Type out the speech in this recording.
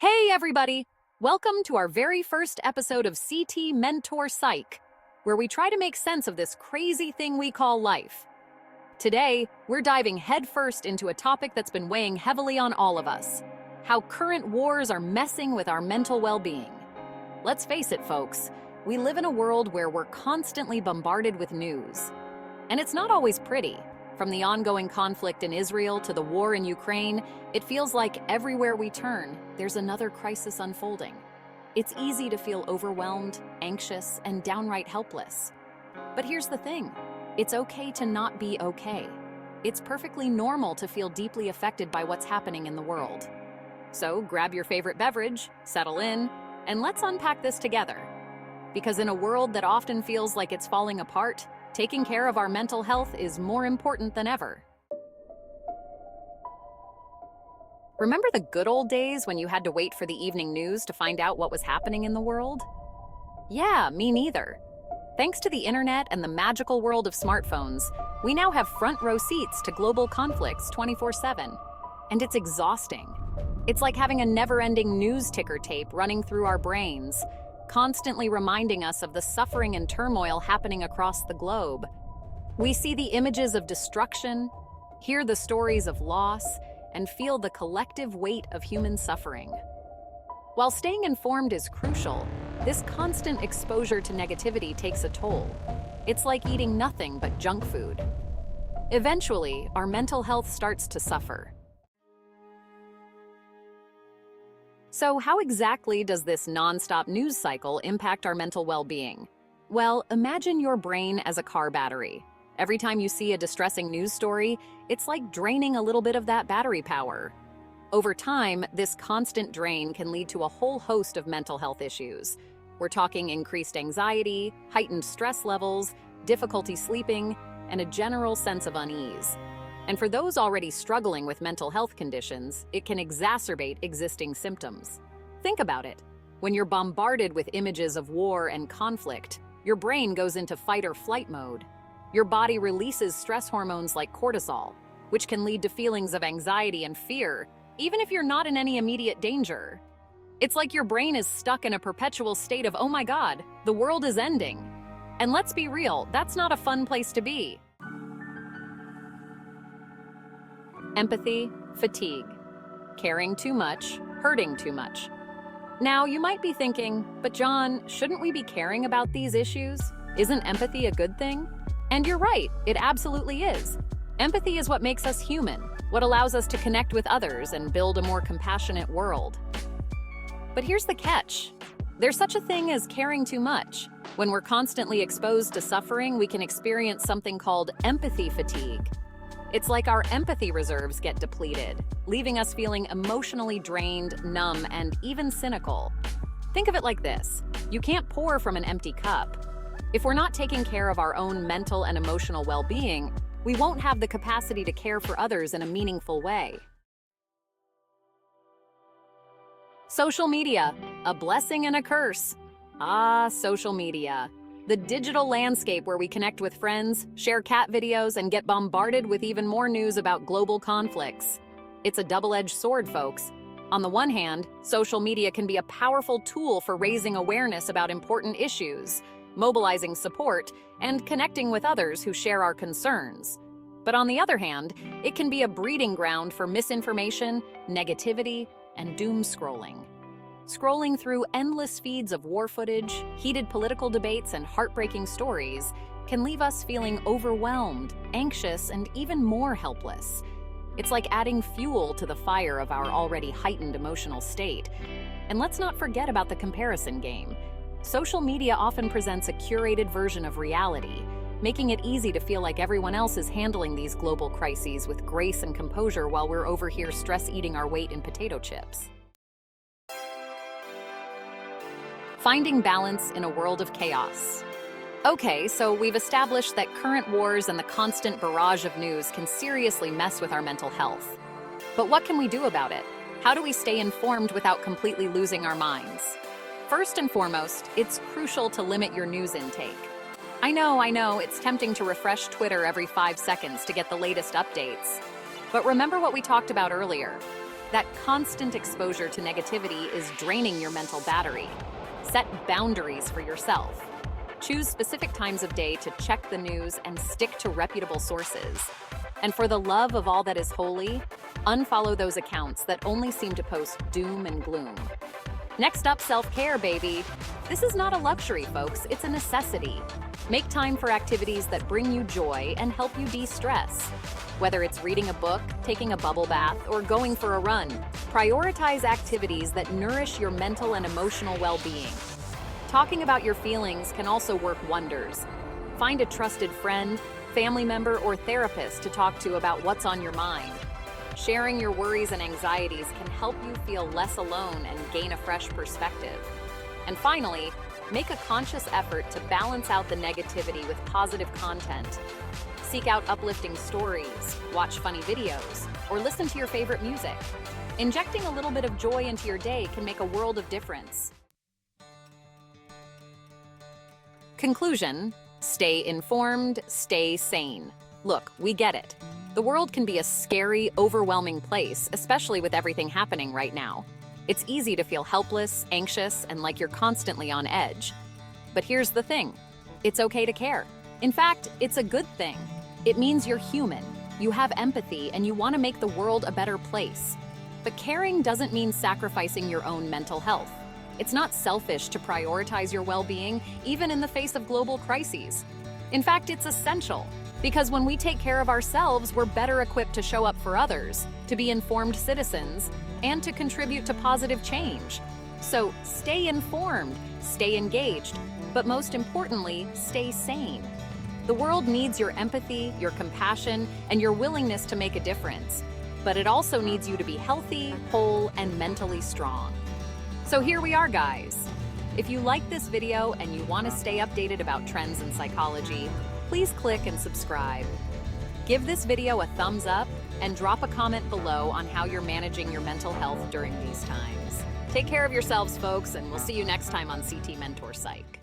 Hey everybody! Welcome to our very first episode of C.T.MentorPsych, where we try to make sense of this crazy thing we call life. Today, we're diving headfirst into a topic that's been weighing heavily on all of us: how current wars are messing with our mental well-being. Let's face it, folks, we live in a world where we're constantly bombarded with news. And it's not always pretty. From the ongoing conflict in Israel to the war in Ukraine, it feels like everywhere we turn, there's another crisis unfolding. It's easy to feel overwhelmed, anxious, and downright helpless. But here's the thing: it's okay to not be okay. It's perfectly normal to feel deeply affected by what's happening in the world. So grab your favorite beverage, settle in, and let's unpack this together. Because in a world that often feels like it's falling apart, taking care of our mental health is more important than ever. Remember the good old days when you had to wait for the evening news to find out what was happening in the world? Yeah, me neither. Thanks to the internet and the magical world of smartphones, we now have front row seats to global conflicts 24/7. And it's exhausting. It's like having a never-ending news ticker tape running through our brains, constantly reminding us of the suffering and turmoil happening across the globe. We see the images of destruction, hear the stories of loss, and feel the collective weight of human suffering. While staying informed is crucial, this constant exposure to negativity takes a toll. It's like eating nothing but junk food. Eventually, our mental health starts to suffer. So how exactly does this non-stop news cycle impact our mental well-being? Well, imagine your brain as a car battery. Every time you see a distressing news story, it's like draining a little bit of that battery power. Over time, this constant drain can lead to a whole host of mental health issues. We're talking increased anxiety, heightened stress levels, difficulty sleeping, and a general sense of unease. And for those already struggling with mental health conditions, it can exacerbate existing symptoms. Think about it. When you're bombarded with images of war and conflict, your brain goes into fight or flight mode. Your body releases stress hormones like cortisol, which can lead to feelings of anxiety and fear, even if you're not in any immediate danger. It's like your brain is stuck in a perpetual state of, oh my God, the world is ending. And let's be real, that's not a fun place to be. Empathy, fatigue, caring too much, hurting too much. Now, you might be thinking, but John, shouldn't we be caring about these issues? Isn't empathy a good thing? And you're right, it absolutely is. Empathy is what makes us human, what allows us to connect with others and build a more compassionate world. But here's the catch. There's such a thing as caring too much. When we're constantly exposed to suffering, we can experience something called empathy fatigue. It's like our empathy reserves get depleted, leaving us feeling emotionally drained, numb, and even cynical. Think of it like this: you can't pour from an empty cup. If we're not taking care of our own mental and emotional well-being, we won't have the capacity to care for others in a meaningful way. Social media, a blessing and a curse. Ah, social media. The digital landscape where we connect with friends, share cat videos, and get bombarded with even more news about global conflicts. It's a double-edged sword, folks. On the one hand, social media can be a powerful tool for raising awareness about important issues, mobilizing support, and connecting with others who share our concerns. But on the other hand, it can be a breeding ground for misinformation, negativity, and doom scrolling. Scrolling through endless feeds of war footage, heated political debates, and heartbreaking stories can leave us feeling overwhelmed, anxious, and even more helpless. It's like adding fuel to the fire of our already heightened emotional state. And let's not forget about the comparison game. Social media often presents a curated version of reality, making it easy to feel like everyone else is handling these global crises with grace and composure while we're over here stress-eating our weight in potato chips. Finding balance in a world of chaos. Okay, so we've established that current wars and the constant barrage of news can seriously mess with our mental health. But what can we do about it? How do we stay informed without completely losing our minds? First and foremost, it's crucial to limit your news intake. I know, it's tempting to refresh Twitter every 5 seconds to get the latest updates. But remember what we talked about earlier. That constant exposure to negativity is draining your mental battery. Set boundaries for yourself. Choose specific times of day to check the news and stick to reputable sources. And for the love of all that is holy, unfollow those accounts that only seem to post doom and gloom. Next up, self-care, baby. This is not a luxury, folks, it's a necessity. Make time for activities that bring you joy and help you de-stress. Whether it's reading a book, taking a bubble bath, or going for a run, prioritize activities that nourish your mental and emotional well-being. Talking about your feelings can also work wonders. Find a trusted friend, family member, or therapist to talk to about what's on your mind. Sharing your worries and anxieties can help you feel less alone and gain a fresh perspective. And finally, make a conscious effort to balance out the negativity with positive content. Seek out uplifting stories, watch funny videos, or listen to your favorite music. Injecting a little bit of joy into your day can make a world of difference. Conclusion: stay informed, stay sane. Look, we get it. The world can be a scary, overwhelming place, especially with everything happening right now. It's easy to feel helpless, anxious, and like you're constantly on edge. But here's the thing: it's okay to care. In fact, it's a good thing. It means you're human, you have empathy, and you want to make the world a better place. But caring doesn't mean sacrificing your own mental health. It's not selfish to prioritize your well-being, even in the face of global crises. In fact, it's essential, because when we take care of ourselves, we're better equipped to show up for others, to be informed citizens, and to contribute to positive change. So stay informed, stay engaged, but most importantly, stay sane. The world needs your empathy, your compassion, and your willingness to make a difference. But it also needs you to be healthy, whole, and mentally strong. So here we are, guys. If you like this video and you want to stay updated about trends in psychology, please click and subscribe. Give this video a thumbs up and drop a comment below on how you're managing your mental health during these times. Take care of yourselves, folks, and we'll see you next time on CT Mentor Psych.